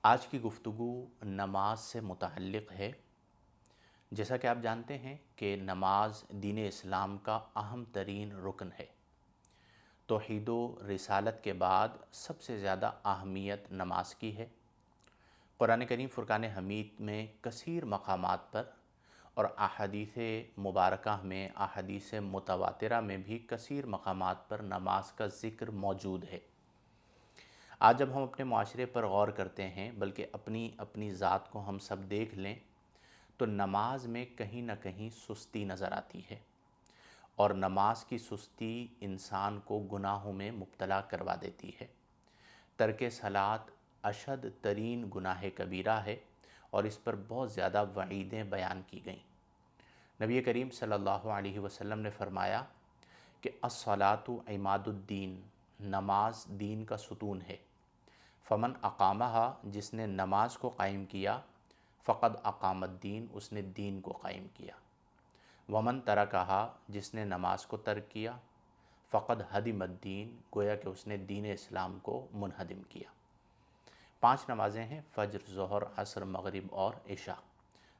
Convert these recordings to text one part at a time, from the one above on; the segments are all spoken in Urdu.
آج کی گفتگو نماز سے متعلق ہے۔ جیسا کہ آپ جانتے ہیں کہ نماز دین اسلام کا اہم ترین رکن ہے۔ توحید و رسالت کے بعد سب سے زیادہ اہمیت نماز کی ہے۔ قرآن کریم فرقان حمید میں کثیر مقامات پر اور احادیث مبارکہ میں احادیث متواترہ میں بھی کثیر مقامات پر نماز کا ذکر موجود ہے۔ آج جب ہم اپنے معاشرے پر غور کرتے ہیں بلکہ اپنی ذات کو ہم سب دیکھ لیں تو نماز میں کہیں نہ کہیں سستی نظر آتی ہے، اور نماز کی سستی انسان کو گناہوں میں مبتلا کروا دیتی ہے۔ ترک صلاۃ اشد ترین گناہ کبیرہ ہے اور اس پر بہت زیادہ وعیدیں بیان کی گئیں۔ نبی کریم صلی اللہ علیہ وسلم نے فرمایا کہ الصلاۃ عماد الدین، نماز دین کا ستون ہے۔ فمن اقامہا، جس نے نماز کو قائم کیا، فقد اقام الدین، اس نے دین کو قائم کیا۔ ومن ترکہا، جس نے نماز کو ترک کیا، فقد ہدم الدین، گویا کہ اس نے دین اسلام کو منہدم کیا۔ 5 نمازیں ہیں، فجر، ظہر، عصر، مغرب اور عشاء۔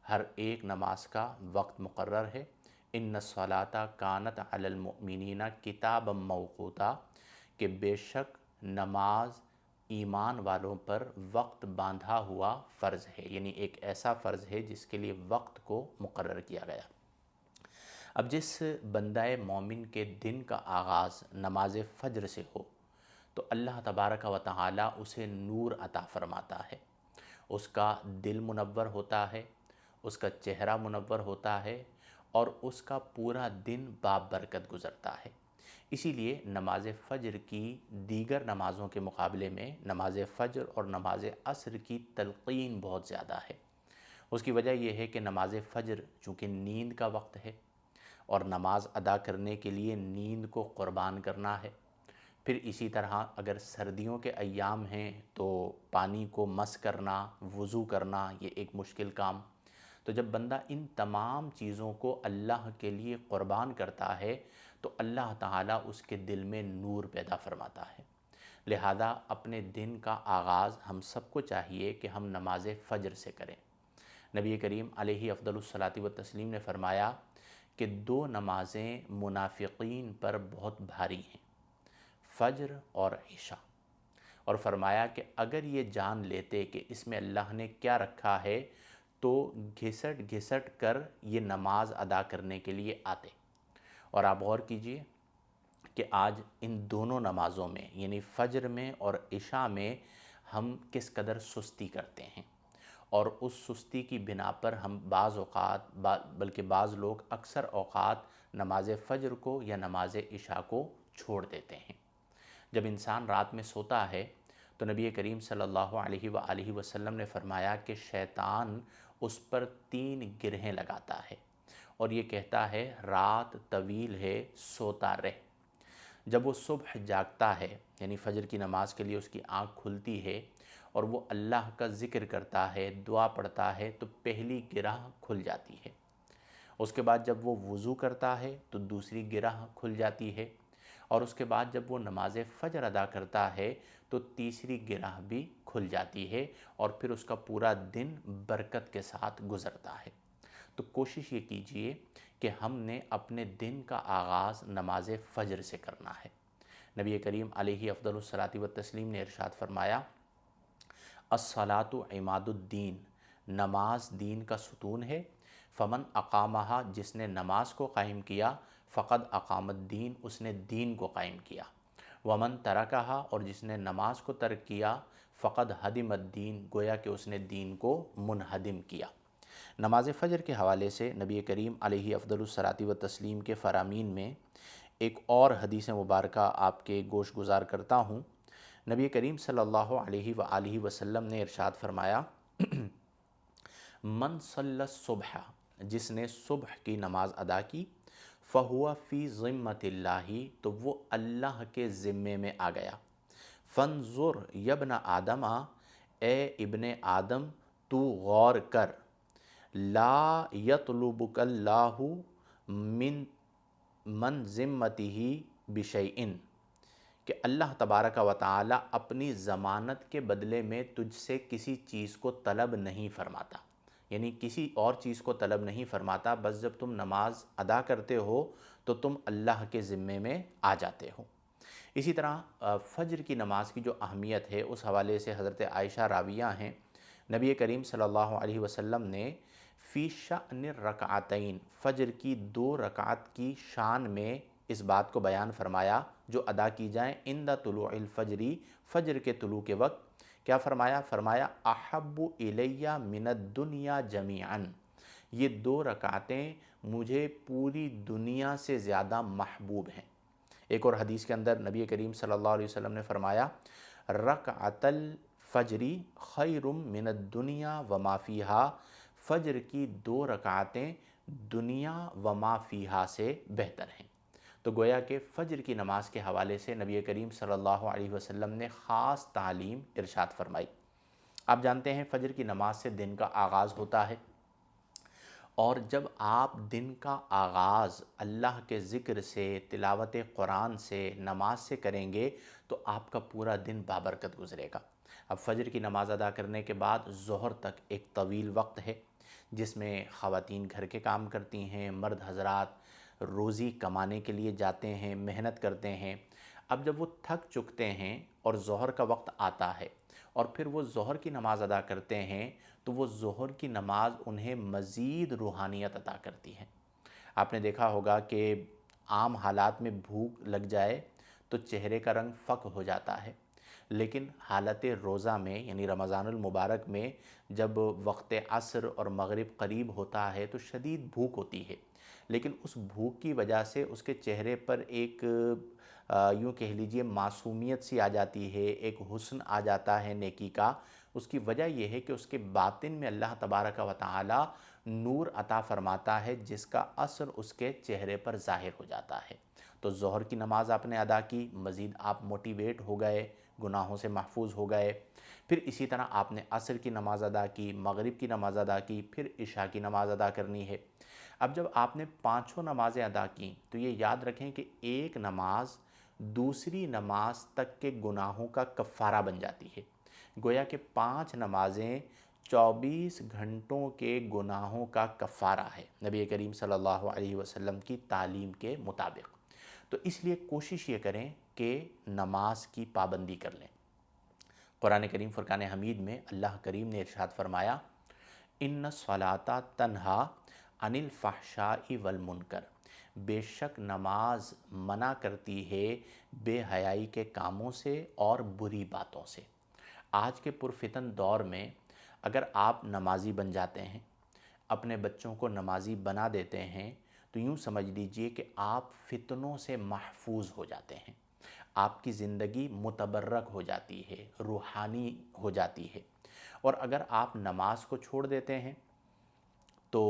ہر ایک نماز کا وقت مقرر ہے۔ ان الصلاۃ کانت علی المؤمنین کتابا موقوتا، کہ بے شک نماز ایمان والوں پر وقت باندھا ہوا فرض ہے، یعنی ایک ایسا فرض ہے جس کے لیے وقت کو مقرر کیا گیا۔ اب جس بندہ مومن کے دن کا آغاز نماز فجر سے ہو تو اللہ تبارک و تعالی اسے نور عطا فرماتا ہے، اس کا دل منور ہوتا ہے، اس کا چہرہ منور ہوتا ہے، اور اس کا پورا دن بابرکت گزرتا ہے۔ اسی لیے نماز فجر کی دیگر نمازوں کے مقابلے میں نماز فجر اور نماز عصر کی تلقین بہت زیادہ ہے۔ اس کی وجہ یہ ہے کہ نماز فجر چونکہ نیند کا وقت ہے اور نماز ادا کرنے کے لیے نیند کو قربان کرنا ہے۔ پھر اسی طرح اگر سردیوں کے ایام ہیں تو پانی کو مس کرنا، وضو کرنا، یہ ایک مشکل کام۔ تو جب بندہ ان تمام چیزوں کو اللہ کے لیے قربان کرتا ہے تو اللہ تعالیٰ اس کے دل میں نور پیدا فرماتا ہے۔ لہذا اپنے دن کا آغاز ہم سب کو چاہیے کہ ہم نماز فجر سے کریں۔ نبی کریم علیہ افضل الصلاۃ والتسلیم نے فرمایا کہ 2 نمازیں منافقین پر بہت بھاری ہیں، فجر اور عشاء، اور فرمایا کہ اگر یہ جان لیتے کہ اس میں اللہ نے کیا رکھا ہے تو گھسٹ گھسٹ کر یہ نماز ادا کرنے کے لیے آتے۔ اور آپ غور کیجئے کہ آج ان دونوں نمازوں میں یعنی فجر میں اور عشاء میں ہم کس قدر سستی کرتے ہیں، اور اس سستی کی بنا پر ہم بعض اوقات بلکہ بعض لوگ اکثر اوقات نماز فجر کو یا نماز عشاء کو چھوڑ دیتے ہیں۔ جب انسان رات میں سوتا ہے تو نبی کریم صلی اللہ علیہ وآلہ وسلم نے فرمایا کہ شیطان اس پر 3 گرہیں لگاتا ہے اور یہ کہتا ہے رات طویل ہے، سوتا رہ۔ جب وہ صبح جاگتا ہے یعنی فجر کی نماز کے لیے اس کی آنکھ کھلتی ہے اور وہ اللہ کا ذکر کرتا ہے، دعا پڑھتا ہے، تو پہلی گرہ کھل جاتی ہے۔ اس کے بعد جب وہ وضو کرتا ہے تو دوسری گرہ کھل جاتی ہے، اور اس کے بعد جب وہ نماز فجر ادا کرتا ہے تو تیسری گرہ بھی کھل جاتی ہے، اور پھر اس کا پورا دن برکت کے ساتھ گزرتا ہے۔ تو کوشش یہ کیجئے کہ ہم نے اپنے دن کا آغاز نماز فجر سے کرنا ہے۔ نبی کریم علیہ افضل الصلاۃ والتسلیم نے ارشاد فرمایا الصلاۃ عماد الدین، نماز دین کا ستون ہے۔ فمن اقامہا، جس نے نماز کو قائم کیا، فقد اقام الدین، اس نے دین کو قائم کیا۔ ومن ترکہا، اور جس نے نماز کو ترک کیا، فقد ہدم الدین، گویا کہ اس نے دین کو منہدم کیا۔ نماز فجر کے حوالے سے نبی کریم علیہ افضل الصلاۃ والتسلیم کے فرامین میں ایک اور حدیث مبارکہ آپ کے گوش گزار کرتا ہوں۔ نبی کریم صلی اللہ علیہ وآلہ وسلم نے ارشاد فرمایا من صلی الصبح، جس نے صبح کی نماز ادا کی، فہو فی ذمۃ اللہ، تو وہ اللہ کے ذمے میں آ گیا۔ فانظر یبن آدم، اے ابن آدم تو غور کر، لا یطلبک اللہ من ذمتہ بشیء، کہ اللہ تبارک و تعالی اپنی ضمانت کے بدلے میں تجھ سے کسی چیز کو طلب نہیں فرماتا، یعنی کسی اور چیز کو طلب نہیں فرماتا، بس جب تم نماز ادا کرتے ہو تو تم اللہ کے ذمے میں آ جاتے ہو۔ اسی طرح فجر کی نماز کی جو اہمیت ہے اس حوالے سے حضرت عائشہ راویہ ہیں، نبی کریم صلی اللہ علیہ وسلم نے فی شأن الرکعتین، فجر کی 2 رکعت کی شان میں اس بات کو بیان فرمایا جو ادا کی جائیں عند طلوع الفجری، فجر کے طلوع کے وقت۔ کیا فرمایا؟ فرمایا احب الیہ من الدنیا جمیعاً، یہ 2 رکعتیں مجھے پوری دنیا سے زیادہ محبوب ہیں۔ ایک اور حدیث کے اندر نبی کریم صلی اللہ علیہ وسلم نے فرمایا رکعت الفجری خیر من الدنیا وما فیہا، فجر کی 2 رکعتیں دنیا وما فیہا سے بہتر ہیں۔ تو گویا کہ فجر کی نماز کے حوالے سے نبی کریم صلی اللہ علیہ وسلم نے خاص تعلیم ارشاد فرمائی۔ آپ جانتے ہیں فجر کی نماز سے دن کا آغاز ہوتا ہے، اور جب آپ دن کا آغاز اللہ کے ذکر سے، تلاوت قرآن سے، نماز سے کریں گے تو آپ کا پورا دن بابرکت گزرے گا۔ اب فجر کی نماز ادا کرنے کے بعد ظہر تک ایک طویل وقت ہے جس میں خواتین گھر کے کام کرتی ہیں، مرد حضرات روزی کمانے کے لیے جاتے ہیں، محنت کرتے ہیں۔ اب جب وہ تھک چکتے ہیں اور ظہر کا وقت آتا ہے اور پھر وہ ظہر کی نماز ادا کرتے ہیں تو وہ ظہر کی نماز انہیں مزید روحانیت عطا کرتی ہے۔ آپ نے دیکھا ہوگا کہ عام حالات میں بھوک لگ جائے تو چہرے کا رنگ فک ہو جاتا ہے، لیکن حالت روزہ میں یعنی رمضان المبارک میں جب وقت عصر اور مغرب قریب ہوتا ہے تو شدید بھوک ہوتی ہے، لیکن اس بھوک کی وجہ سے اس کے چہرے پر ایک یوں کہہ لیجئے معصومیت سی آ جاتی ہے، ایک حسن آ جاتا ہے نیکی کا۔ اس کی وجہ یہ ہے کہ اس کے باطن میں اللہ تبارک و تعالی نور عطا فرماتا ہے جس کا اثر اس کے چہرے پر ظاہر ہو جاتا ہے۔ تو ظہر کی نماز آپ نے ادا کی، مزید آپ موٹیویٹ ہو گئے، گناہوں سے محفوظ ہو گئے۔ پھر اسی طرح آپ نے عصر کی نماز ادا کی، مغرب کی نماز ادا کی، پھر عشاء کی نماز ادا کرنی ہے۔ اب جب آپ نے 5 نمازیں ادا کیں تو یہ یاد رکھیں کہ ایک نماز دوسری نماز تک کے گناہوں کا کفارہ بن جاتی ہے۔ گویا کہ 5 نمازیں 24 گھنٹوں کے گناہوں کا کفارہ ہے نبی کریم صلی اللہ علیہ وسلم کی تعلیم کے مطابق۔ تو اس لیے کوشش یہ کریں کہ نماز کی پابندی کر لیں۔ قرآن کریم فرقان حمید میں اللہ کریم نے ارشاد فرمایا ان الصلاۃ تنہا عن الفحشاء والمنکر، بے شک نماز منع کرتی ہے بے حیائی کے کاموں سے اور بری باتوں سے۔ آج کے پرفتن دور میں اگر آپ نمازی بن جاتے ہیں، اپنے بچوں کو نمازی بنا دیتے ہیں، تو یوں سمجھ لیجئے کہ آپ فتنوں سے محفوظ ہو جاتے ہیں، آپ کی زندگی متبرک ہو جاتی ہے، روحانی ہو جاتی ہے۔ اور اگر آپ نماز کو چھوڑ دیتے ہیں تو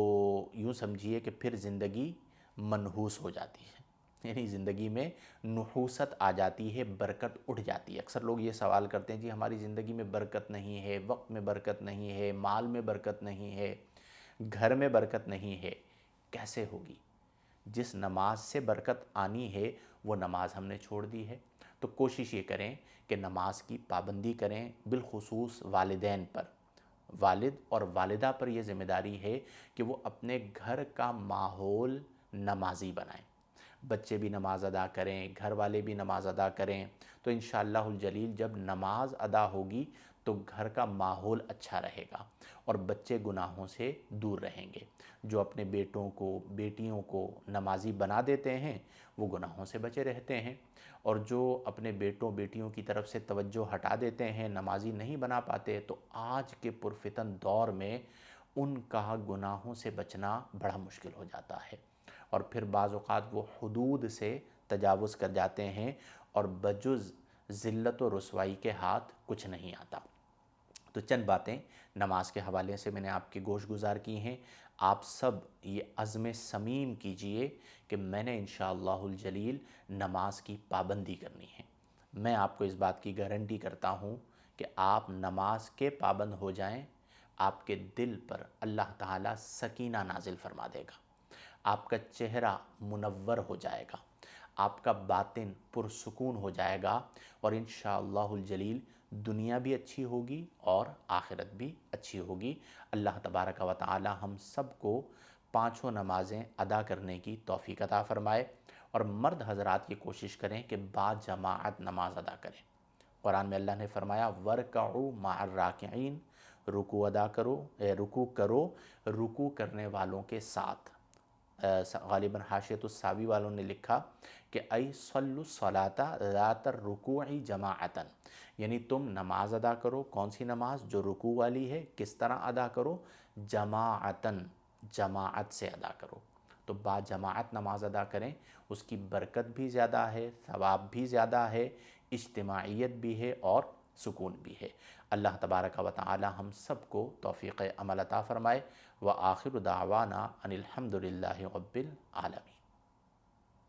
یوں سمجھیے کہ پھر زندگی منحوس ہو جاتی ہے، یعنی زندگی میں نحوست آ جاتی ہے، برکت اٹھ جاتی ہے۔ اکثر لوگ یہ سوال کرتے ہیں جی ہماری زندگی میں برکت نہیں ہے، وقت میں برکت نہیں ہے، مال میں برکت نہیں ہے، گھر میں برکت نہیں ہے، کیسے ہوگی؟ جس نماز سے برکت آنی ہے وہ نماز ہم نے چھوڑ دی ہے۔ تو کوشش یہ کریں کہ نماز کی پابندی کریں، بالخصوص والدین پر، والد اور والدہ پر یہ ذمہ داری ہے کہ وہ اپنے گھر کا ماحول نمازی بنائیں، بچے بھی نماز ادا کریں، گھر والے بھی نماز ادا کریں، تو انشاءاللہ الجلیل جب نماز ادا ہوگی تو گھر کا ماحول اچھا رہے گا اور بچے گناہوں سے دور رہیں گے۔ جو اپنے بیٹوں کو، بیٹیوں کو نمازی بنا دیتے ہیں وہ گناہوں سے بچے رہتے ہیں، اور جو اپنے بیٹوں بیٹیوں کی طرف سے توجہ ہٹا دیتے ہیں، نمازی نہیں بنا پاتے، تو آج کے پرفتن دور میں ان کا گناہوں سے بچنا بڑا مشکل ہو جاتا ہے، اور پھر بعض اوقات وہ حدود سے تجاوز کر جاتے ہیں اور بجز ذلت و رسوائی کے ہاتھ کچھ نہیں آتا۔ تو چند باتیں نماز کے حوالے سے میں نے آپ کی گوش گزار کی ہیں۔ آپ سب یہ عزم صمیم کیجئے کہ میں نے انشاءاللہ الجلیل نماز کی پابندی کرنی ہے۔ میں آپ کو اس بات کی گارنٹی کرتا ہوں کہ آپ نماز کے پابند ہو جائیں، آپ کے دل پر اللہ تعالیٰ سکینہ نازل فرما دے گا، آپ کا چہرہ منور ہو جائے گا، آپ کا باطن پرسکون ہو جائے گا، اور انشاءاللہ الجلیل دنیا بھی اچھی ہوگی اور آخرت بھی اچھی ہوگی۔ اللہ تبارک و تعالی ہم سب کو پانچوں نمازیں ادا کرنے کی توفیق عطا فرمائے، اور مرد حضرات یہ کوشش کریں کہ با جماعت نماز ادا کریں۔ قرآن میں اللہ نے فرمایا وَارْكَعُوا مَعَ الرَّاكِعِينَ، رکوع ادا کرو، رکوع کرنے والوں کے ساتھ۔ غالباً حاشیۃ الساوی والوں نے لکھا کہ ای صلوا الصلاۃ ذات الرکوع جماعتاً، یعنی تم نماز ادا کرو، کون سی نماز؟ جو رکوع والی ہے۔ کس طرح ادا کرو؟ جماعتاً، جماعت سے ادا کرو۔ تو با جماعت نماز ادا کریں، اس کی برکت بھی زیادہ ہے، ثواب بھی زیادہ ہے، اجتماعیت بھی ہے اور سکون بھی ہے۔ اللہ تبارک و تعالی ہم سب کو توفیق عمل عطا فرمائے۔ وآخر دعوانا ان الحمد للہ رب العالمین۔